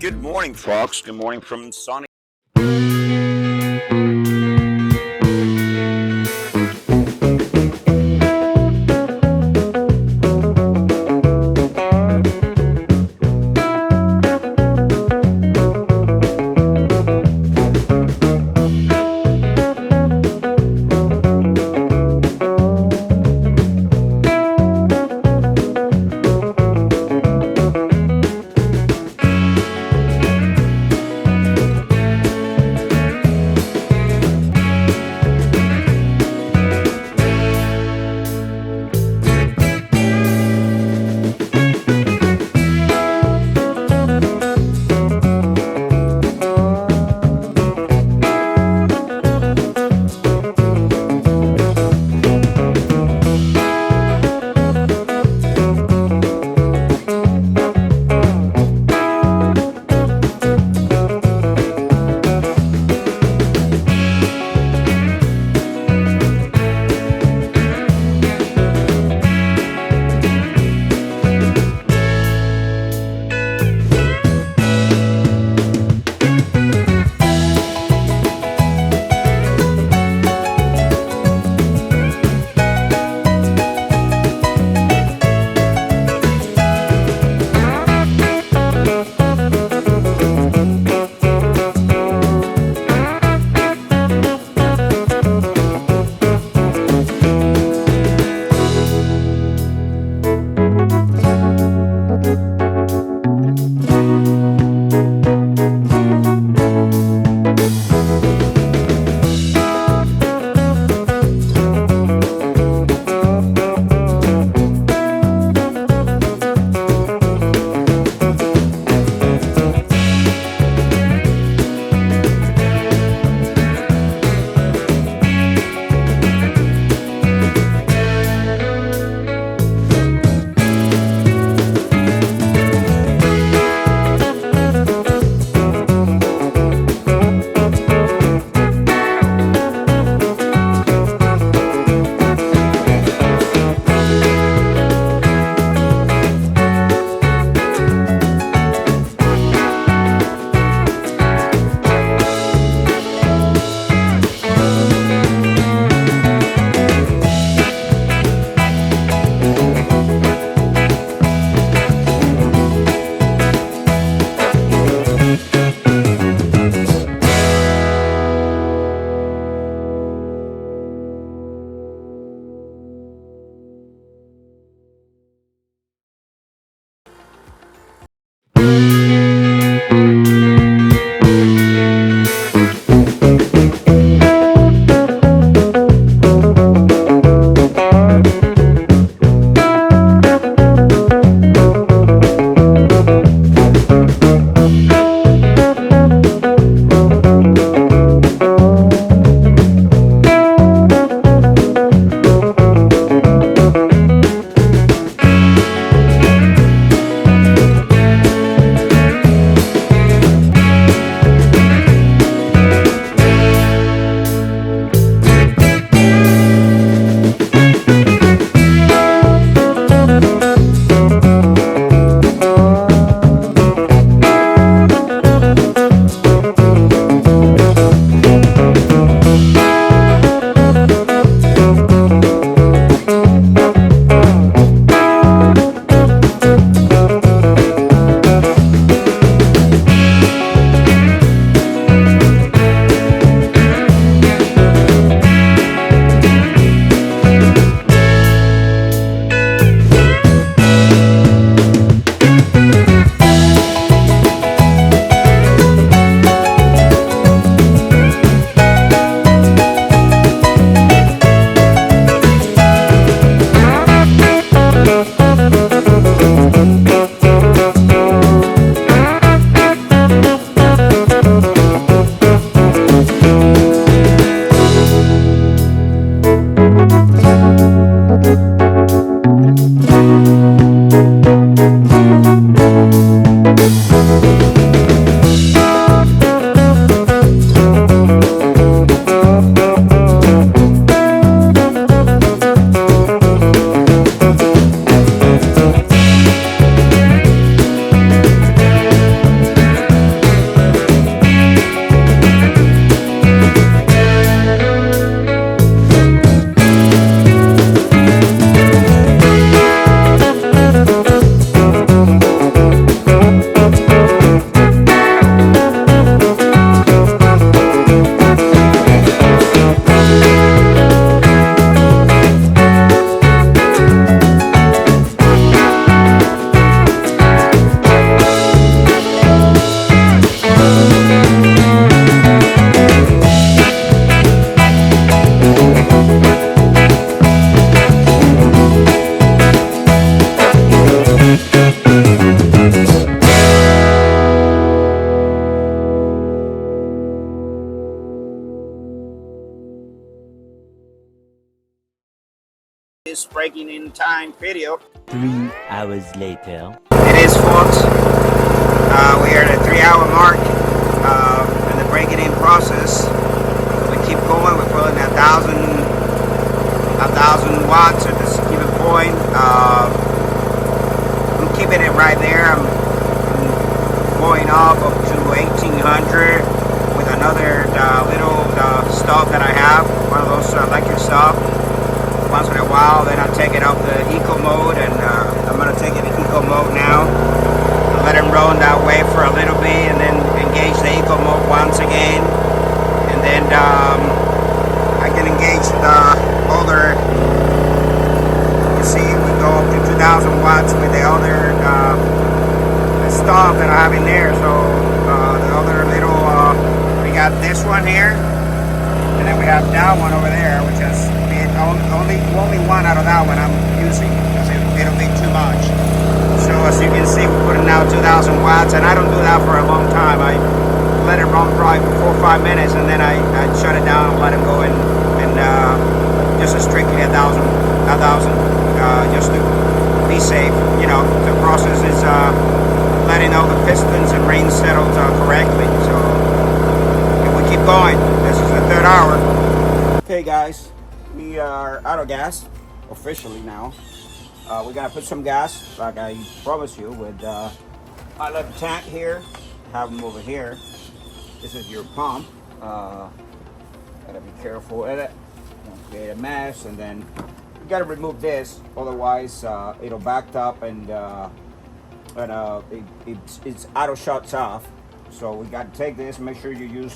Good morning, folks. Good morning from sunny. this breaking in time video. 3 hours later. It is, folks. We are at a 3-hour mark in the breaking in process. We keep going. We're pulling 1,000 watts at this given point. I'm keeping it right there. I'm going up to 1,800 with another little stop that I have, one of those electric stop. Once in a while, then I'll take it off the eco mode, and I'm going to take it in eco mode now. Let it run that way for a little bit, and then engage the eco mode once again, and then I can engage the other. You see, we go up to 2,000 watts with the other stop that I have in there. So the other little, we got this one here, and then we have that one over there, which is only one out of that one I'm using because it'll be too much. So as you can see, we're putting out 2,000 watts, and I don't do that for a long time. I let it run probably for 4 or 5 minutes, and then I shut it down and let it go, and just strictly 1,000, just to be safe. You know, the process is letting all the pistons and rings settle correctly. So if we keep going, this is the 3rd hour. Okay, guys, we are out of gas officially now. We're gonna put some gas, like I promised you, with I left the tank here, have them over here. This is your pump. Gotta be careful with it. Don't create a mess, and then you gotta remove this, otherwise it'll back up and it's auto shuts off. So we gotta take this, make sure your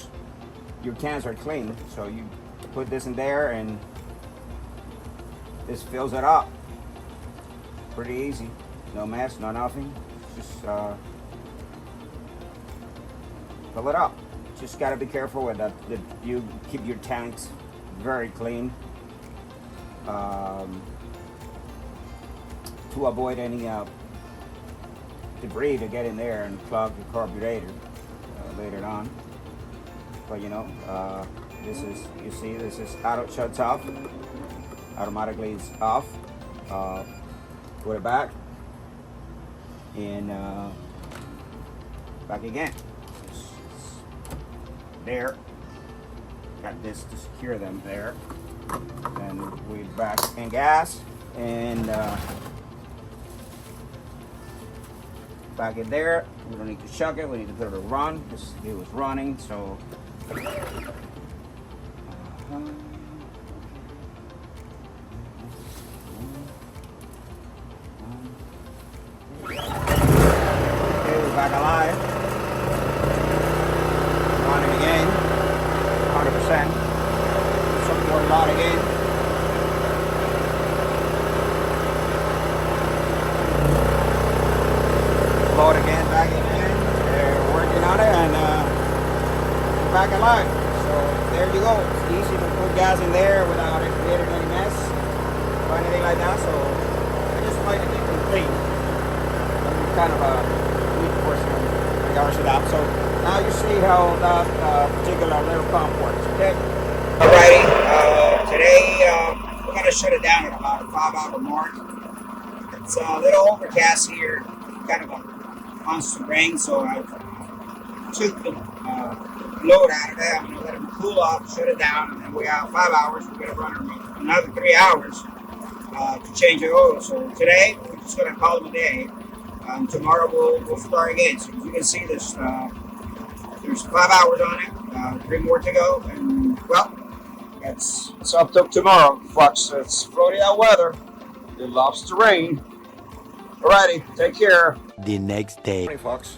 cans are clean. So you put this in there, and this fills it up. Pretty easy, no mess, no nothing. Just fill it up. Just gotta be careful with that you keep your tanks very clean to avoid any debris to get in there and clog the carburetor later on. But you know, this is, you see, this is auto shuts off. Automatically it's off. Put it back, and back again. There. Got this to secure them there. And we back in gas, and back in there. We don't need to chuck it. We need to put it to run because it was running. So. Back alive. Running again. 100%. Some more lot again. Load again, back in. They're working on it, and we're back alive. So there you go. It's easy to put gas in there without it creating any mess or anything like that. So I just like to keep it clean. Kind of a portion of regards to that. So now you see how that particular little pump works. Okay. Alrighty. Today we're gonna shut it down at about a 5-hour mark. It's a little overcast here, kind of a constant rain. So I took the load out of it. I'm gonna let it cool off, shut it down, and then we have 5 hours. We're gonna run another 3 hours to change the oil. So today we're just gonna call it a day. Tomorrow we'll start again. So as you can see, there's 5 hours on it, 3 more to go, and well, it's up to tomorrow, folks. It's Florida weather. It loves to rain. Alrighty, take care. The next day. Morning, folks.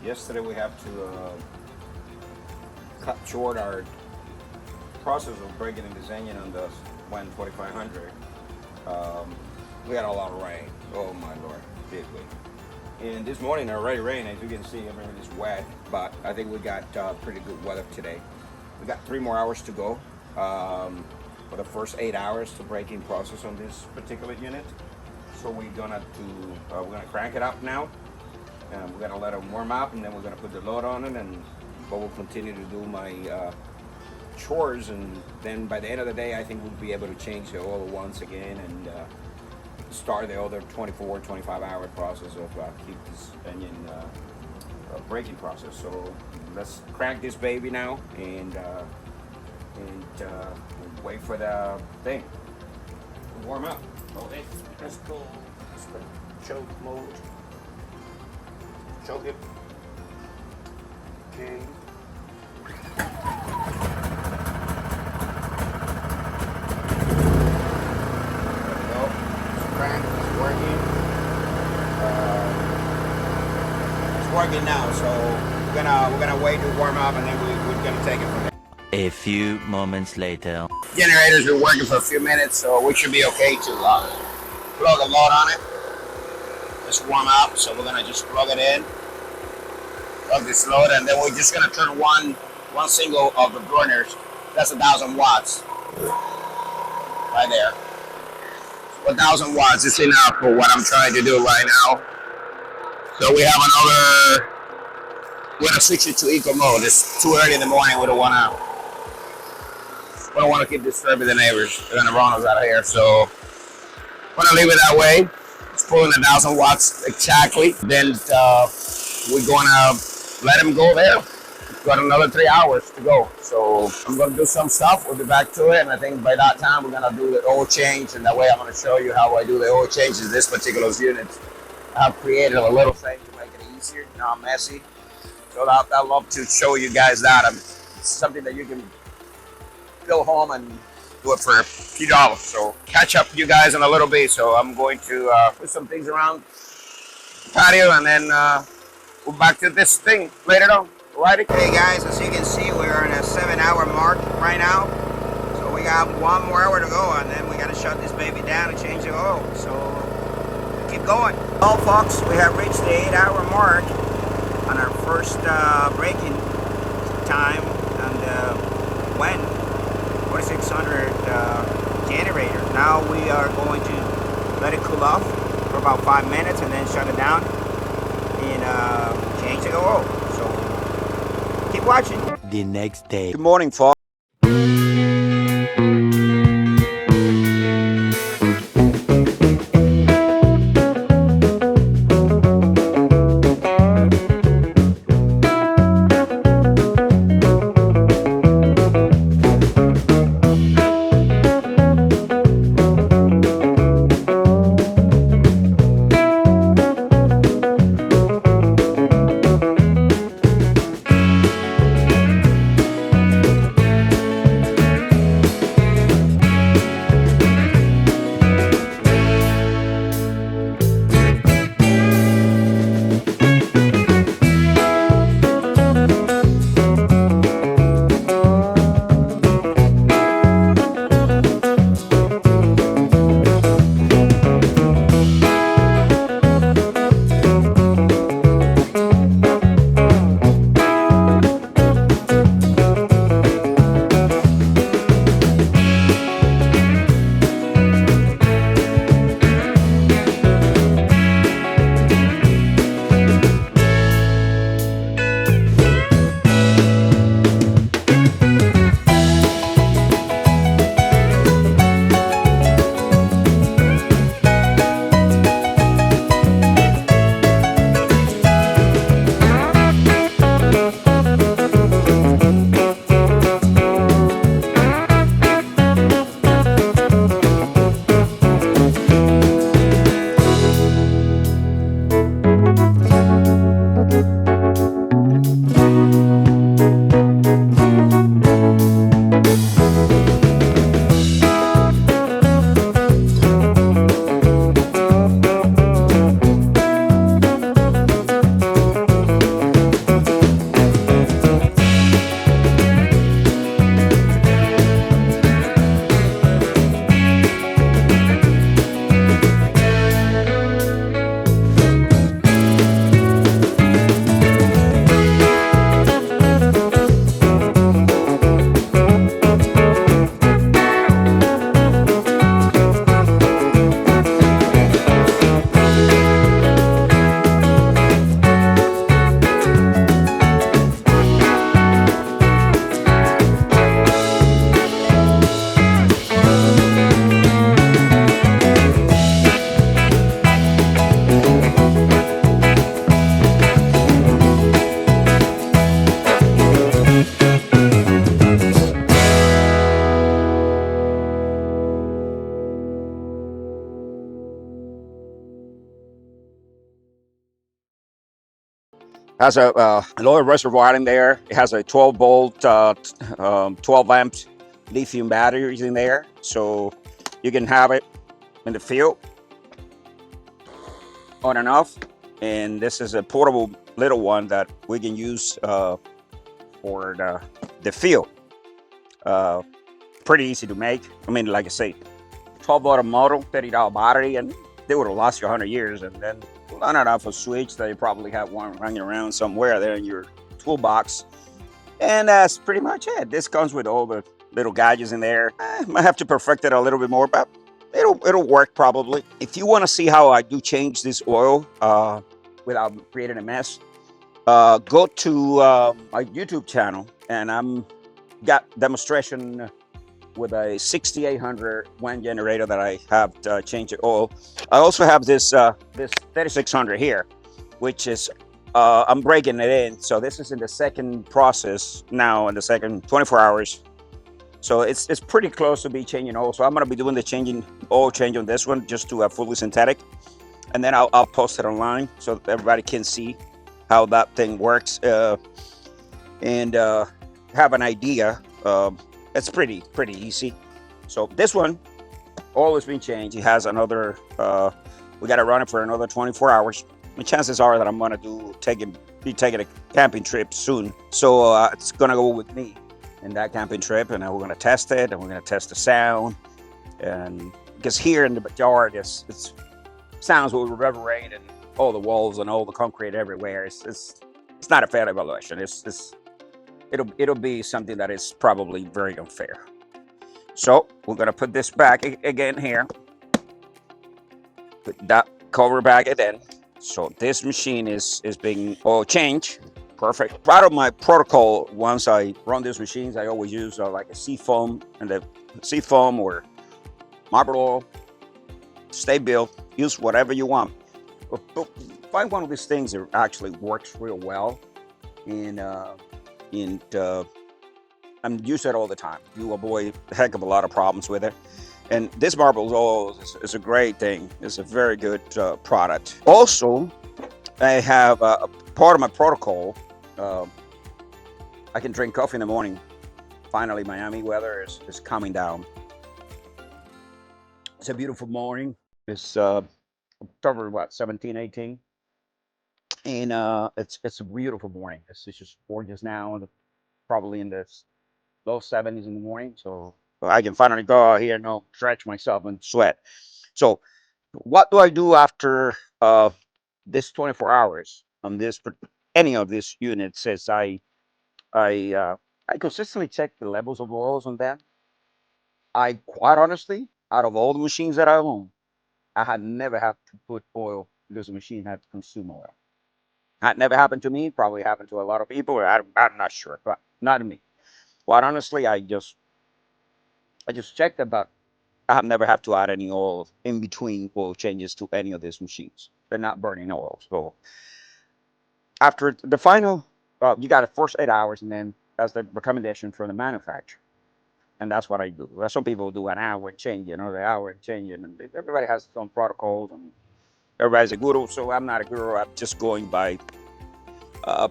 Yesterday we have to cut short our process of breaking and designing on the WEN 4500. We had a lot of rain. Oh my lord, did we? And this morning already rained. As you can see, everything is wet, but I think we got pretty good weather today. We got 3 more hours to go for the first 8 hours to break-in process on this particular unit. So we're gonna crank it up now, and we're gonna let it warm up, and then we're gonna put the load on it, and but we'll continue to do my chores, and then by the end of the day, I think we'll be able to change the oil once again and start the other 24, 25-hour process of keep this engine braking process. So let's crank this baby now and wait for the thing to warm up. Okay, let's go. Let's go choke mode. Choke it. Okay. Working now, so we're gonna wait to warm up, and then we're gonna take it from there. A few moments later. Generator's been working for a few minutes, so we should be okay to plug a load on it. Let's warm up, so we're gonna just plug it in, plug this load, and then we're just gonna turn one single of the burners. That's 1,000 watts, right there. 1,000 watts is enough for what I'm trying to do right now. So we have another, we're gonna switch it to eco mode. It's too early in the morning. We don't wanna keep disturbing the neighbors. They're gonna run us out of here. So we're gonna leave it that way. It's pulling 1,000 watts exactly. Then we're gonna let him go there. We've got another 3 hours to go. So I'm gonna do some stuff. We'll be back to it. And I think by that time we're gonna do the oil change. And that way I'm gonna show you how I do the oil change in this particular unit. I've created a little thing to make it easier, not messy. So I'd love to show you guys that. It's something that you can go home and do it for a few dollars. So catch up with you guys in a little bit. So I'm going to put some things around the patio, and then we'll back to this thing later on. Alrighty? Hey guys, as you can see, we're in a 7-hour mark right now. So we got 1 more hour to go, and then we got to shut this baby down and change the oil. So keep going. Well, folks, we have reached the 8-hour mark on our first braking time on the WEN 4600 generator. Now we are going to let it cool off for about 5 minutes and then shut it down and change the oil. So keep watching. The next day. Good morning, folks. Has a lower reservoir in there. It has a 12 volt, 12 amps lithium batteries in there, so you can have it in the field on and off. And this is a portable little one that we can use for the field. Pretty easy to make. I mean, like I say, 12 volt model, $30 battery, and they would have last you 100 years. And then on and off a switch that you probably have one hanging around somewhere there in your toolbox. And that's pretty much it. This comes with all the little gadgets in there. Might have to perfect it a little bit more, but it'll work probably. If you want to see how I do change this oil without creating a mess, go to my YouTube channel, and I'm got demonstration with a 6800 WEN generator that I have changed the oil. I also have this this 3600 here, which is I'm breaking it in. So this is in the second process now, in the second 24 hours. So it's pretty close to be changing oil. So I'm gonna be doing the oil change on this one just to fully synthetic, and then I'll post it online so everybody can see how that thing works and have an idea. It's pretty easy. So this one, oil has been changed. It has another. We got to run it for another 24 hours. The chances are that I'm gonna be taking a camping trip soon. So it's gonna go with me in that camping trip, and we're gonna test it, and we're gonna test the sound. And because here in the backyard, it's sounds will reverberate, and all the walls and all the concrete everywhere. It's not a fair evaluation. It'll be something that is probably very unfair. So we're gonna put this back again here. Put that cover back again. So this machine is being oil changed. Perfect. Part of my protocol, once I run these machines, I always use like a seafoam, and the seafoam or marble oil. Stay built. Use whatever you want. But find one of these things that actually works real well, and use it all the time. You avoid a heck of a lot of problems with it. And this marble oil is a great thing. It's a very good product. Also, I have a part of my protocol. I can drink coffee in the morning. Finally, Miami weather is coming down. It's a beautiful morning. It's October 17, 18. And it's a beautiful morning. It's just gorgeous now, probably in the low 70s in the morning. So I can finally go out here and stretch myself and sweat. So what do I do after this 24 hours on any of these units? Is I consistently check the levels of oils on them. I quite honestly, out of all the machines that I own, I had never had to put oil because the machine had to consume oil. That never happened to me. Probably happened to a lot of people. I'm not sure, but not to me. Quite honestly, I just checked it, but I have never had to add any oil in between oil changes to any of these machines. They're not burning oil. So after the final, you got the first 8 hours, and then that's the recommendation from the manufacturer. And that's what I do. Well, some people do an hour and change, the hour and change, and everybody has their own protocols, and everybody's a guru. So I'm not a guru. I'm just going by.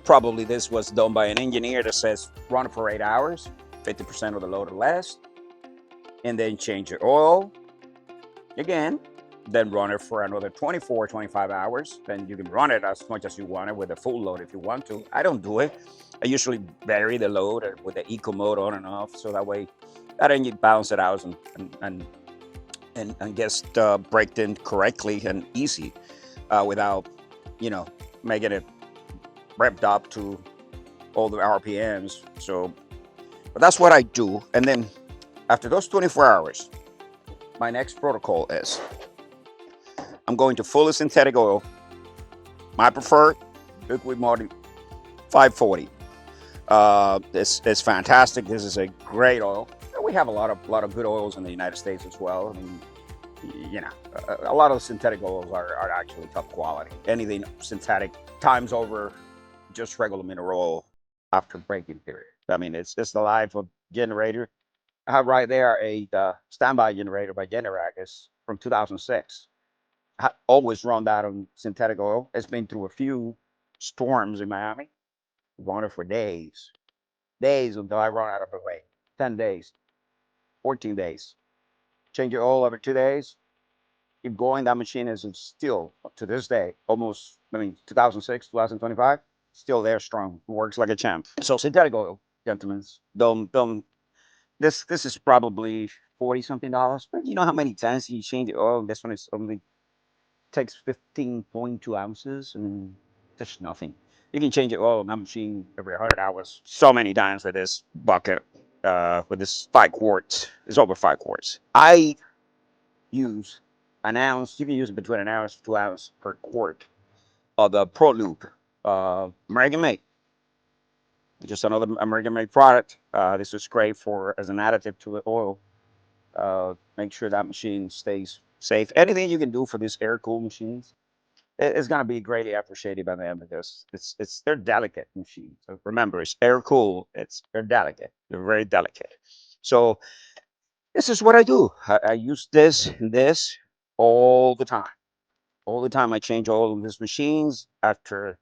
Probably this was done by an engineer that says run it for 8 hours, 50% of the load or less, and then change your oil again, then run it for another 24, 25 hours. Then you can run it as much as you want it with a full load if you want to. I don't do it. I usually vary the load with the eco mode on and off, so that way that engine balance it out and gets braked in correctly and easy without making it revved up to all the RPMs. So, but that's what I do. And then after those 24 hours, my next protocol is I'm going to fully synthetic oil. My preferred liquid Martin 540. This is fantastic. This is a great oil. We have a lot of good oils in the United States as well. I mean, a lot of the synthetic oils are actually top quality. Anything synthetic times over just regular mineral oil after breaking period. I mean, it's the life of generator. I have right there a standby generator by Generac. It's from 2006. I always run that on synthetic oil. It's been through a few storms in Miami. Run it for days. Days until I run out of the way. 10 days, 14 days. Change your oil every 2 days. Keep going. That machine is still, to this day, almost, 2006, 2025, still there strong. Works like a champ. So synthetic oil, gentlemen, don't, this is probably 40 something dollars. But you know how many times you change the oil? This one is only takes 15.2 ounces and that's nothing. You can change the oil on that machine every 100 hours. So many times with this bucket, with this 5 quarts. It's over 5 quarts. I use an ounce. You can use it between an ounce to 2 ounces per quart of the Pro Loop, American made. Just another American made product. This is great for as an additive to the oil. Make sure that machine stays safe. Anything you can do for these air cooled machines, it's going to be greatly appreciated by them because they're delicate machines. So remember, it's air cooled. They're delicate. They're very delicate. So this is what I do. I use this all the time. All the time I change all of these machines after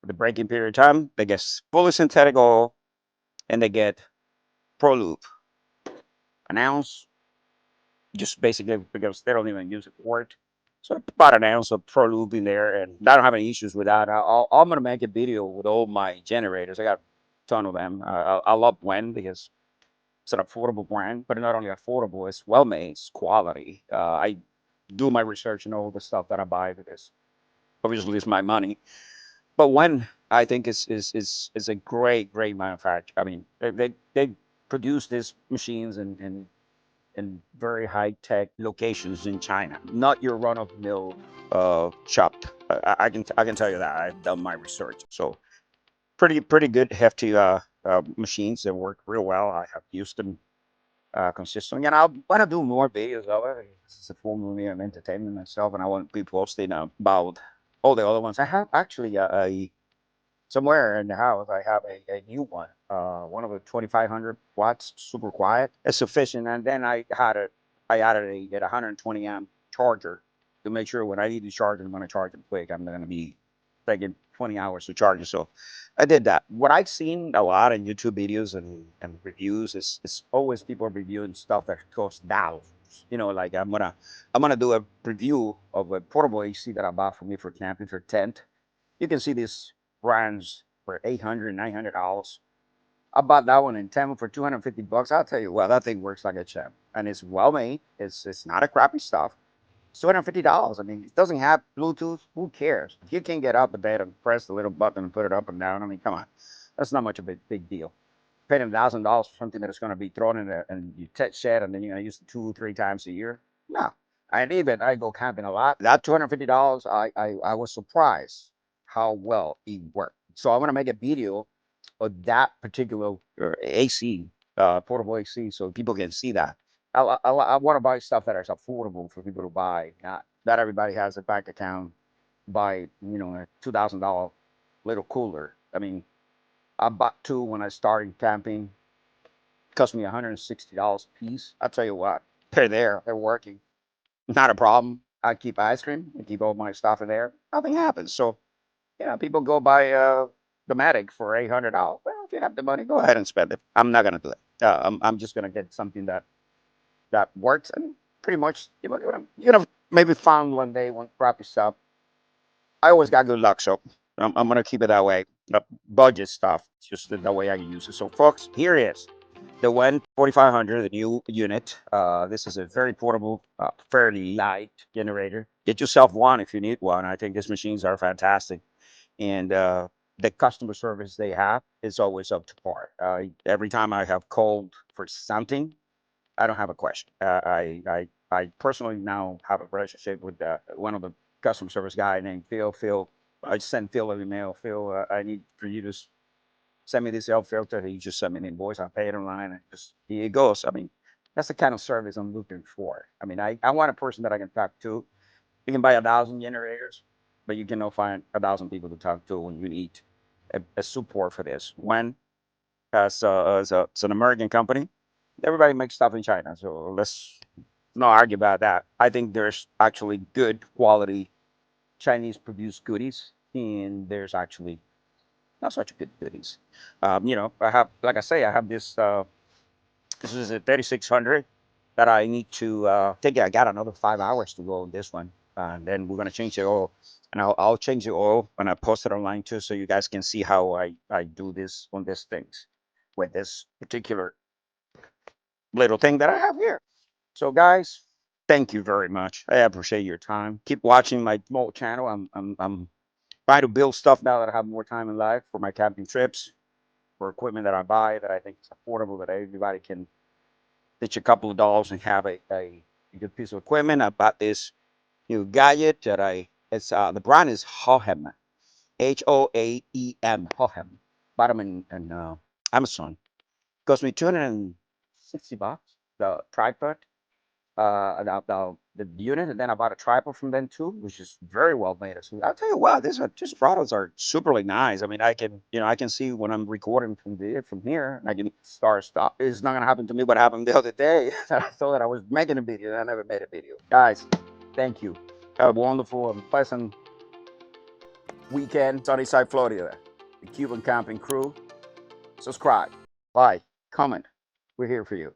the breaking period of time. They get fully synthetic oil and they get Pro Loop, an ounce, just basically because they don't even use it for it. So about an ounce of Pro Loop in there, and I don't have any issues with that. I'm gonna make a video with all my generators. I got a ton of them. I love WEN because it's an affordable brand, but not only affordable, it's well made, it's quality. I do my research and all the stuff that I buy because obviously it's my money. But WEN, I think is a great manufacturer. I mean, they produce these machines in very high tech locations in China, not your run of mill shop. I can tell you that I've done my research. So pretty good hefty machines that work real well. I have used them consistently, and I want to do more videos of it. It's a form of me of entertainment myself, and I want to be posting about all the other ones. I have actually a somewhere in the house, I have a new one of the 2500 watts, super quiet. It's sufficient. And then I added a 120 amp charger to make sure when I need to charge it, I'm going to charge it quick. I'm going to be taking 20 hours to charge it. So I did that. What I've seen a lot in YouTube videos and reviews is always people reviewing stuff that costs thousands. You know, like I'm gonna do a review of a portable AC that I bought for me for camping for tent. You can see these brands for $800, $900. I bought that one in Tampa for 250 bucks. I'll tell you what, that thing works like a champ, and it's well made. It's not a crappy stuff. It's $250. I mean, it doesn't have Bluetooth. Who cares? If you can get up a bed and press the little button and put it up and down, I mean, come on, that's not much of a big deal. Paying $1,000 for something that is going to be thrown in there and you test shed and then you're going to use it 2 or 3 times a year. No, I go camping a lot. That $250, I was surprised how well it worked. So I'm going to make a video of that particular AC, portable AC, so people can see that. I want to buy stuff that is affordable for people to buy. Not everybody has a bank account. Buy a $2,000 little cooler. I mean, I bought 2 when I started camping. It cost me $160 a piece. I'll tell you what, they're there. They're working. Not a problem. I keep ice cream. I keep all my stuff in there. Nothing happens. So people go buy the Matic for $800. Well, if you have the money, go ahead and spend it. I'm not gonna do it. I'm just gonna get something that works, and pretty much you're gonna maybe find one day one crappy stuff. I always got good luck, so I'm gonna keep it that way. Budget stuff, just the way I can use it. So, folks, here is the WEN 4500, the new unit. This is a very portable, fairly light generator. Get yourself one if you need one. I think these machines are fantastic, and the customer service they have is always up to par. Every time I have called for something, I don't have a question. I personally now have a relationship with one of the customer service guy named Phil. Phil, I send Phil an email. Phil, I need for you to send me this L filter. He just sent me an invoice. I pay it online, and just here it goes. I mean, that's the kind of service I'm looking for. I mean, I want a person that I can talk to. You can buy 1,000 generators, but you cannot find 1,000 people to talk to when you need a support for this. WEN it's an American company. Everybody makes stuff in China, so let's not argue about that. I think there's actually good quality Chinese produced goodies and there's actually not such good goodies. You know, I have, like I say, I have this. This is a 3600 that I need to take. I got another 5 hours to go on this one, and then we're gonna change the oil. And I'll change the oil when I post it online too, so you guys can see how I do this on these things with this particular little thing that I have here. So guys, thank you very much. I appreciate your time. Keep watching my small channel. I'm trying to build stuff now that I have more time in life for my camping trips, for equipment that I buy that I think is affordable, that everybody can ditch a couple of dollars and have a good piece of equipment. I bought this new gadget that it's the brand is Hohem, Hoaem, Hohem. Bought them in Amazon. Cost me $260. The tripod, the unit, and then I bought a tripod from them too, which is very well made. So I'll tell you what, these products are superly nice. I mean, I can, you know, I can see when I'm recording from here, I can stop. It's not gonna happen to me what happened the other day. I thought that I was making a video and I never made a video. Guys, thank you. Have a wonderful and pleasant weekend, Sunnyside, Florida. The Cuban Camping Crew. Subscribe, like, comment. We're here for you.